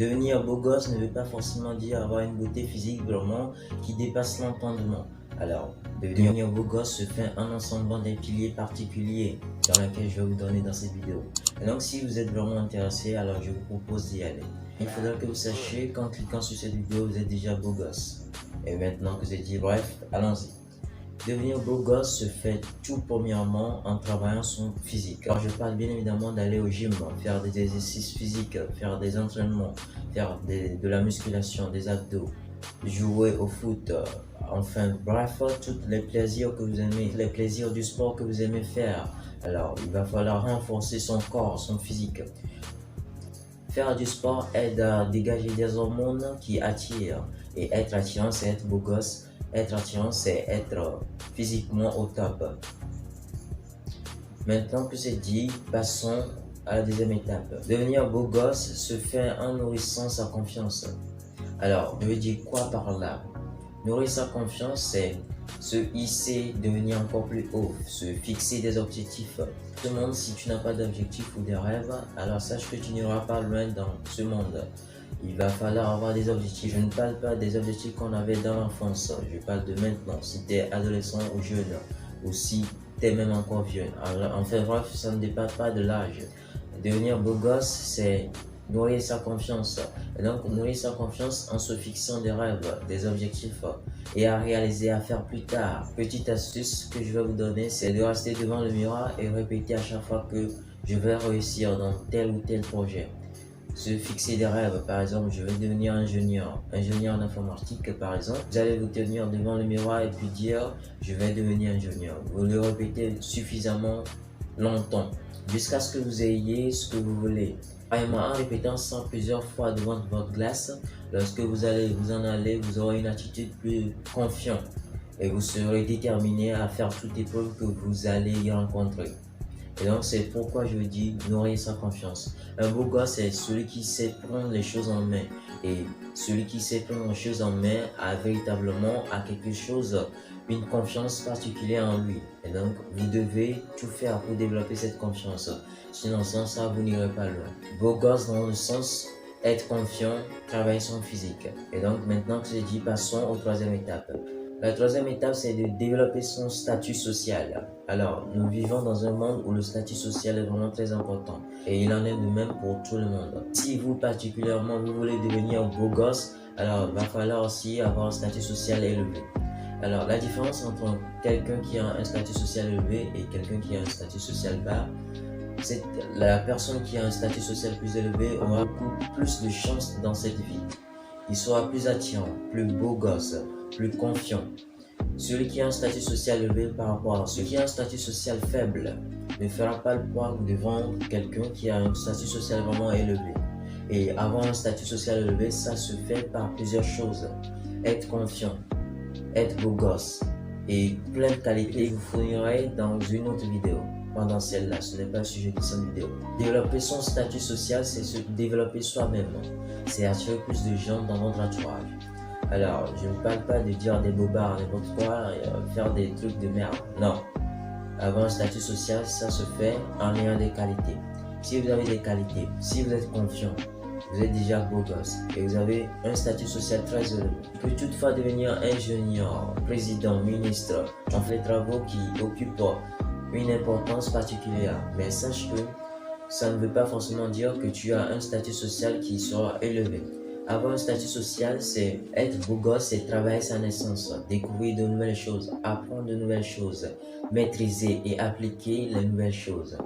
Devenir beau gosse ne veut pas forcément dire avoir une beauté physique vraiment qui dépasse l'entendement. Alors, devenir beau gosse se fait en ensemble des piliers particuliers dans lesquels je vais vous donner dans cette vidéo. Et donc, si vous êtes vraiment intéressé, alors je vous propose d'y aller. Il faudra que vous sachiez qu'en cliquant sur cette vidéo, vous êtes déjà beau gosse. Et maintenant que c'est dit, bref, allons-y. Devenir beau gosse se fait tout premièrement en travaillant son physique. Alors je parle bien évidemment d'aller au gym, faire des exercices physiques, faire des entraînements, faire de la musculation, des abdos, jouer au foot, enfin bref, tous les plaisirs que vous aimez, les plaisirs du sport que vous aimez faire. Alors il va falloir renforcer son corps, son physique. Faire du sport aide à dégager des hormones qui attirent. Et être attirant, c'est être beau gosse. Être attirant, c'est être physiquement au top. Maintenant que c'est dit, passons à la deuxième étape. Devenir beau gosse se fait en nourrissant sa confiance. Alors, je veux dire quoi par là? Nourrir sa confiance, c'est se hisser, devenir encore plus haut, se fixer des objectifs. Ce monde, si tu n'as pas d'objectifs ou de rêves, alors sache que tu n'iras pas loin dans ce monde. Il va falloir avoir des objectifs. Je ne parle pas des objectifs qu'on avait dans l'enfance, je parle de maintenant, si tu es adolescent ou jeune, ou si tu es même encore vieux. Alors, enfin bref, ça ne dépend pas de l'âge. Devenir beau gosse, c'est nourrir sa confiance. Et donc, nourrir sa confiance en se fixant des rêves, des objectifs et à réaliser, à faire plus tard. Petite astuce que je vais vous donner, c'est de rester devant le miroir et répéter à chaque fois que je vais réussir dans tel ou tel projet. Se fixer des rêves, par exemple, je vais devenir ingénieur en informatique par exemple. Vous allez vous tenir devant le miroir et puis dire, je vais devenir ingénieur. Vous le répétez suffisamment longtemps, jusqu'à ce que vous ayez ce que vous voulez. Vraiment, en répétant ça plusieurs fois devant votre glace, lorsque vous allez vous en aller, vous aurez une attitude plus confiante et vous serez déterminé à faire toute épreuve que vous allez y rencontrer. Et donc c'est pourquoi je dis nourrir sa confiance. Un beau gosse, c'est celui qui sait prendre les choses en main. Et celui qui sait prendre les choses en main a véritablement quelque chose, une confiance particulière en lui. Et donc vous devez tout faire pour développer cette confiance. Sinon sans ça, vous n'irez pas loin. Beau gosse dans le sens être confiant, travailler son physique. Et donc maintenant que c'est dit, passons aux troisième étape. La troisième étape, c'est de développer son statut social. Alors, nous vivons dans un monde où le statut social est vraiment très important. Et il en est de même pour tout le monde. Si vous particulièrement, vous voulez devenir beau gosse, alors il va falloir aussi avoir un statut social élevé. Alors, la différence entre quelqu'un qui a un statut social élevé et quelqu'un qui a un statut social bas, c'est que la personne qui a un statut social plus élevé aura beaucoup plus de chances dans cette vie. Il sera plus attirant, plus beau gosse, plus confiant. Celui qui a un statut social élevé par rapport à celui qui a un statut social faible ne fera pas le poids devant quelqu'un qui a un statut social vraiment élevé. Et avoir un statut social élevé, ça se fait par plusieurs choses. Être confiant, être beau gosse et plein de qualités que vous fournirez dans une autre vidéo. Pendant celle-là, ce n'est pas le sujet de cette vidéo. Développer son statut social, c'est se développer soi-même. C'est attirer plus de gens dans votre entourage. Alors, je ne parle pas de dire des bobards, n'importe quoi, faire des trucs de merde. Non. Avoir un statut social, ça se fait en ayant des qualités. Si vous avez des qualités, si vous êtes confiant, vous êtes déjà beau gosse et vous avez un statut social très élevé. Vous pouvez toutefois devenir ingénieur, président, ministre, on fait des travaux qui occupent une importance particulière. Mais sache que ça ne veut pas forcément dire que tu as un statut social qui sera élevé. Avoir un statut social, c'est être beau gosse, c'est travailler sa naissance, découvrir de nouvelles choses, apprendre de nouvelles choses, maîtriser et appliquer les nouvelles choses.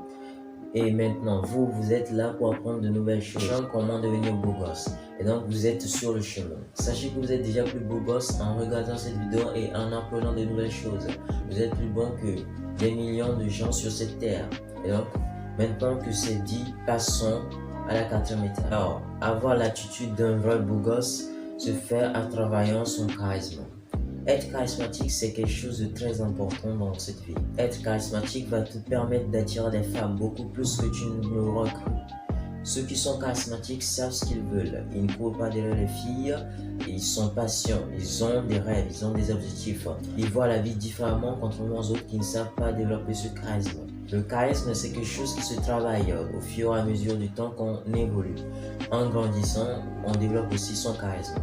Et maintenant, vous êtes là pour apprendre de nouvelles choses, comment devenir beau gosse. Et donc, vous êtes sur le chemin. Sachez que vous êtes déjà plus beau gosse en regardant cette vidéo et en apprenant de nouvelles choses. Vous êtes plus bon que des millions de gens sur cette terre. Et donc, maintenant que c'est dit, passons à la quatrième étape. Alors, avoir l'attitude d'un vrai beau gosse se fait en travaillant son charisme. Être charismatique, c'est quelque chose de très important dans cette vie. Être charismatique va te permettre d'attirer des femmes beaucoup plus que tu ne l'auras cru. Ceux qui sont charismatiques savent ce qu'ils veulent. Ils ne courent pas derrière les filles. Ils sont patients. Ils ont des rêves. Ils ont des objectifs. Ils voient la vie différemment contrairement aux autres qui ne savent pas développer ce charisme. Le charisme, c'est quelque chose qui se travaille au fur et à mesure du temps qu'on évolue. En grandissant, on développe aussi son charisme.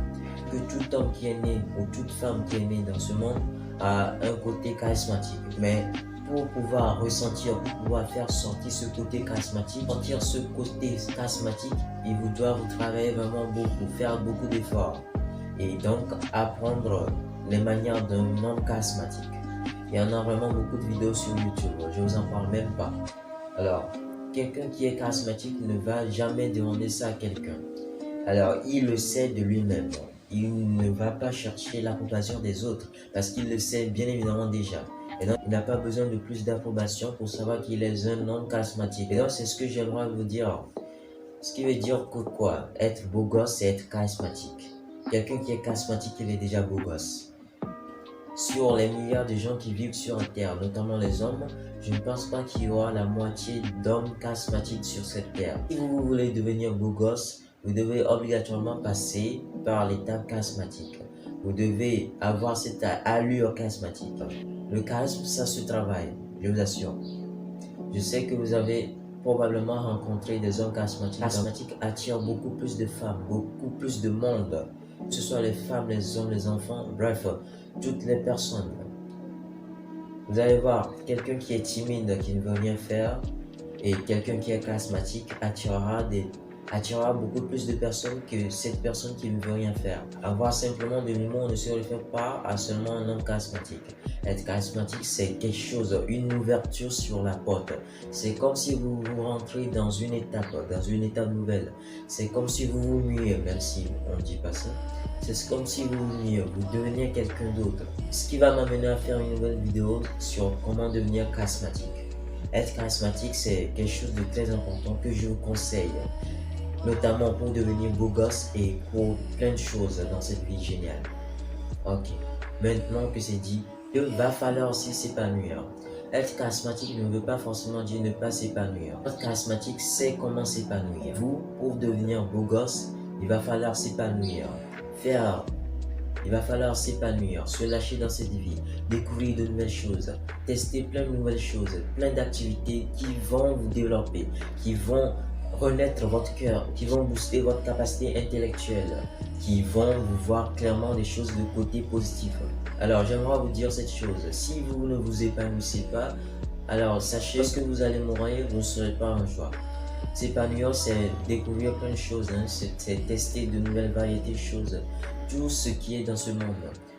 Que tout homme qui est né ou toute femme qui est née dans ce monde a un côté charismatique. Mais pour pouvoir ressentir, pour pouvoir faire sortir ce côté charismatique, il vous doit vous travailler vraiment beaucoup, faire beaucoup d'efforts et donc apprendre les manières d'un homme charismatique. Il y en a vraiment beaucoup de vidéos sur YouTube, je vous en parle même pas. Alors, quelqu'un qui est charismatique ne va jamais demander ça à quelqu'un. Alors, il le sait de lui-même. Il ne va pas chercher l'approbation des autres parce qu'il le sait bien évidemment déjà. Et donc, il n'a pas besoin de plus d'approbation pour savoir qu'il est un homme charismatique. Et donc, c'est ce que j'aimerais vous dire. Ce qui veut dire que quoi? Être beau gosse, c'est être charismatique. Quelqu'un qui est charismatique, il est déjà beau gosse. Sur les milliards de gens qui vivent sur la Terre, notamment les hommes, je ne pense pas qu'il y aura la moitié d'hommes charismatiques sur cette Terre. Si vous voulez devenir beau gosse, vous devez obligatoirement passer par l'étape charismatique. Vous devez avoir cette allure charismatique. Le charisme, ça se travaille, je vous assure. Je sais que vous avez probablement rencontré des hommes charismatiques. Charismatiques attirent beaucoup plus de femmes, beaucoup plus de monde. Que ce soit les femmes, les hommes, les enfants, bref, toutes les personnes. Vous allez voir, quelqu'un qui est timide, qui ne veut rien faire, et quelqu'un qui est charismatique attirera beaucoup plus de personnes que cette personne qui ne veut rien faire. Avoir simplement de l'humour ne se réfère pas à seulement un homme charismatique. Être charismatique, c'est quelque chose, une ouverture sur la porte. C'est comme si vous rentrez dans une étape nouvelle. C'est comme si vous vous muiez, même si on ne dit pas ça. C'est comme si vous vous muiez, vous deveniez quelqu'un d'autre. Ce qui va m'amener à faire une nouvelle vidéo sur comment devenir charismatique. Être charismatique, c'est quelque chose de très important que je vous conseille. Notamment pour devenir beau gosse et pour plein de choses dans cette vie géniale. Ok, maintenant que c'est dit, il va falloir aussi s'épanouir. Être charismatique ne veut pas forcément dire ne pas s'épanouir. Être charismatique, c'est comment s'épanouir. Vous, pour devenir beau gosse, il va falloir s'épanouir. Il va falloir s'épanouir, se lâcher dans cette vie, découvrir de nouvelles choses, tester plein de nouvelles choses, plein d'activités qui vont vous développer, qui vont renaître votre cœur, qui vont booster votre capacité intellectuelle, qui vont vous voir clairement des choses de côté positif. Alors j'aimerais vous dire cette chose, si vous ne vous épanouissez pas, alors sachez que vous allez mourir, vous ne serez pas un choix. S'épanouir, c'est découvrir plein de choses, c'est tester de nouvelles variétés de choses, tout ce qui est dans ce monde.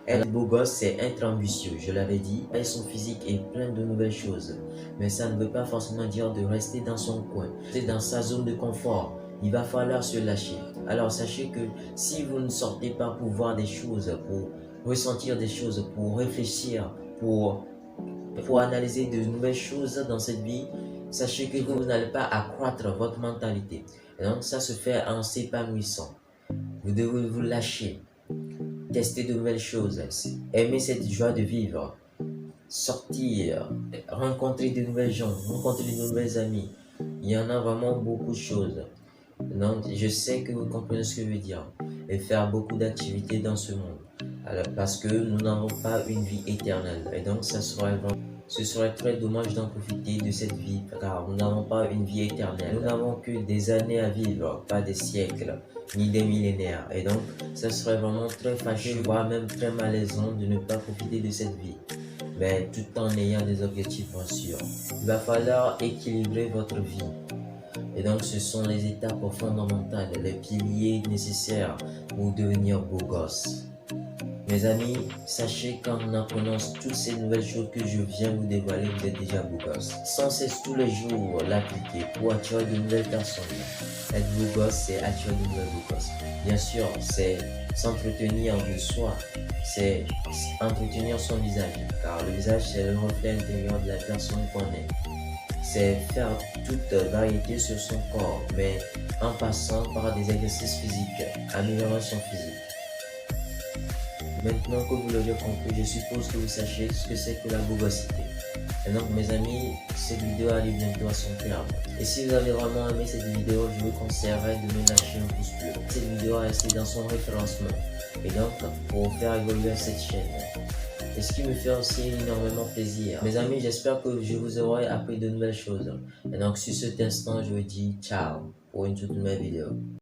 Être beau gosse, c'est être ambitieux, je l'avais dit, et son physique et plein de nouvelles choses. Mais ça ne veut pas forcément dire de rester dans son coin, rester dans sa zone de confort. Il va falloir se lâcher. Alors sachez que si vous ne sortez pas pour voir des choses, pour ressentir des choses, pour réfléchir, pour analyser de nouvelles choses dans cette vie, sachez que vous n'allez pas accroître votre mentalité. Et donc ça se fait en s'épanouissant. Vous devez vous lâcher, tester de nouvelles choses, aimer cette joie de vivre, sortir, rencontrer de nouvelles gens, rencontrer de nouvelles amis. Il y en a vraiment beaucoup de choses. Donc je sais que vous comprenez ce que je veux dire. Et faire beaucoup d'activités dans ce monde. Alors, parce que nous n'avons pas une vie éternelle. Et donc ce serait très dommage d'en profiter de cette vie, car nous n'avons pas une vie éternelle. Nous n'avons que des années à vivre, pas des siècles, ni des millénaires. Et donc, ce serait vraiment très fâcheux, voire même très malaisant de ne pas profiter de cette vie. Mais tout en ayant des objectifs bien sûr. Il va falloir équilibrer votre vie. Et donc, ce sont les étapes fondamentales, les piliers nécessaires pour devenir beau gosse. Mes amis, sachez qu'en apprenant toutes ces nouvelles choses que je viens vous dévoiler, vous êtes déjà beau gosse. Sans cesse tous les jours l'appliquer pour attirer de nouvelles personnes. Être beau gosse, c'est attirer de nouvelles beaux gosses. Bien sûr, c'est s'entretenir de soi, c'est entretenir son visage, car le visage c'est le reflet intérieur de la personne qu'on est. C'est faire toute variété sur son corps, mais en passant par des exercices physiques, améliorer son physique. Maintenant que vous l'avez compris, je suppose que vous sachez ce que c'est que la bogosité. Et donc mes amis, cette vidéo arrive bientôt à son terme. Et si vous avez vraiment aimé cette vidéo, je vous conseillerais de me lâcher un pouce bleu. Cette vidéo est restée dans son référencement. Et donc, pour faire évoluer cette chaîne. Et ce qui me fait aussi énormément plaisir. Mes amis, j'espère que je vous aurai appris de nouvelles choses. Et donc, sur cet instant, je vous dis ciao pour une toute nouvelle vidéo.